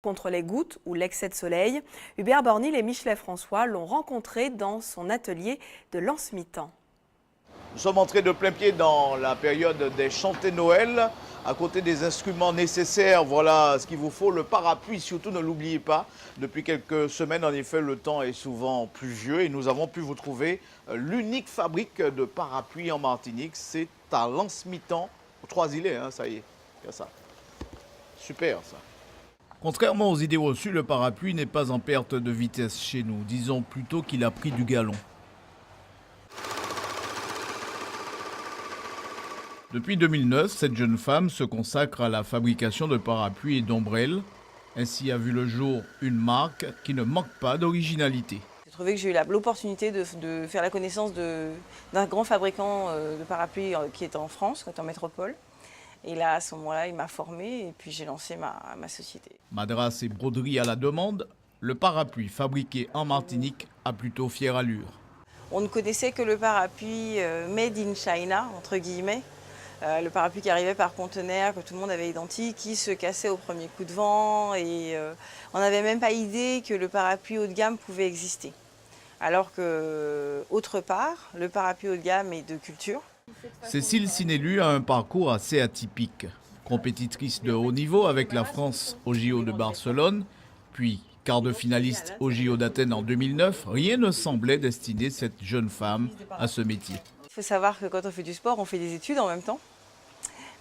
Contre les gouttes ou l'excès de soleil, Hubert Bornil et Michelet François l'ont rencontré dans son atelier de Lens-Mitan. Nous sommes entrés de plein pied dans la période des chantés Noël. À côté des instruments nécessaires, voilà ce qu'il vous faut, le parapluie, surtout ne l'oubliez pas. Depuis quelques semaines, en effet, le temps est souvent pluvieux et nous avons pu vous trouver l'unique fabrique de parapluies en Martinique. C'est à Lens-Mitan, aux Trois-Îlets, hein, ça y est, il y a ça. Super ça. Contrairement aux idées reçues, le parapluie n'est pas en perte de vitesse chez nous. Disons plutôt qu'il a pris du galon. Depuis 2009, cette jeune femme se consacre à la fabrication de parapluies et d'ombrelles. Ainsi a vu le jour une marque qui ne manque pas d'originalité. J'ai trouvé que j'ai eu l'opportunité de faire la connaissance d'un grand fabricant de parapluies qui est en France, qui est en métropole. Et là, à ce moment-là, il m'a formée et puis j'ai lancé ma société. Madras et broderie à la demande, le parapluie fabriqué en Martinique a plutôt fière allure. On ne connaissait que le parapluie made in China, entre guillemets. Le parapluie qui arrivait par conteneur, que tout le monde avait identique, qui se cassait au premier coup de vent. Et on n'avait même pas idée que le parapluie haut de gamme pouvait exister. Alors que, autre part, le parapluie haut de gamme est de culture. Cécile Sinelu a un parcours assez atypique. Compétitrice de haut niveau avec la France au JO de Barcelone, puis quart de finaliste au JO d'Athènes en 2009, rien ne semblait destiner cette jeune femme à ce métier. Il faut savoir que quand on fait du sport, on fait des études en même temps.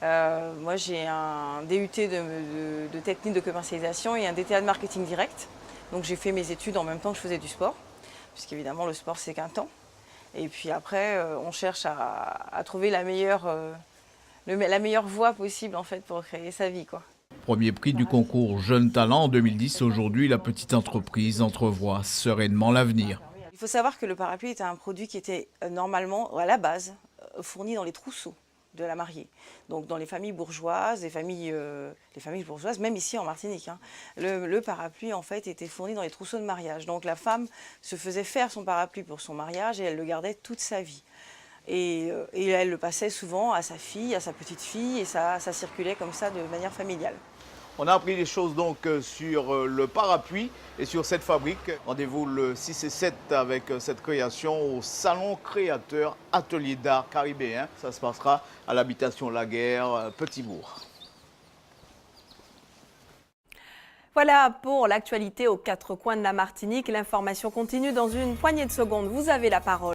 Moi, j'ai un DUT de technique de commercialisation et un DTA de marketing direct. Donc j'ai fait mes études en même temps que je faisais du sport, puisqu'évidemment le sport c'est qu'un temps. Et puis après, on cherche à trouver la meilleure voie possible en fait pour créer sa vie, quoi. Premier prix du concours Jeunes Talents en 2010, aujourd'hui la petite entreprise entrevoit sereinement l'avenir. Il faut savoir que le parapluie était un produit qui était normalement, à la base, fourni dans les trousseaux de la mariée. Donc dans les familles bourgeoises, les familles bourgeoises, même ici en Martinique, hein, le parapluie en fait était fourni dans les trousseaux de mariage. Donc la femme se faisait faire son parapluie pour son mariage et elle le gardait toute sa vie. Et elle le passait souvent à sa fille, à sa petite fille, et ça circulait comme ça de manière familiale. On a appris des choses donc sur le parapluie et sur cette fabrique. Rendez-vous le 6 et 7 avec cette création au Salon Créateur Atelier d'Art Caribéen. Ça se passera à l'habitation Laguerre, Petit-Bourg. Voilà pour l'actualité aux quatre coins de la Martinique. L'information continue dans une poignée de secondes. Vous avez la parole.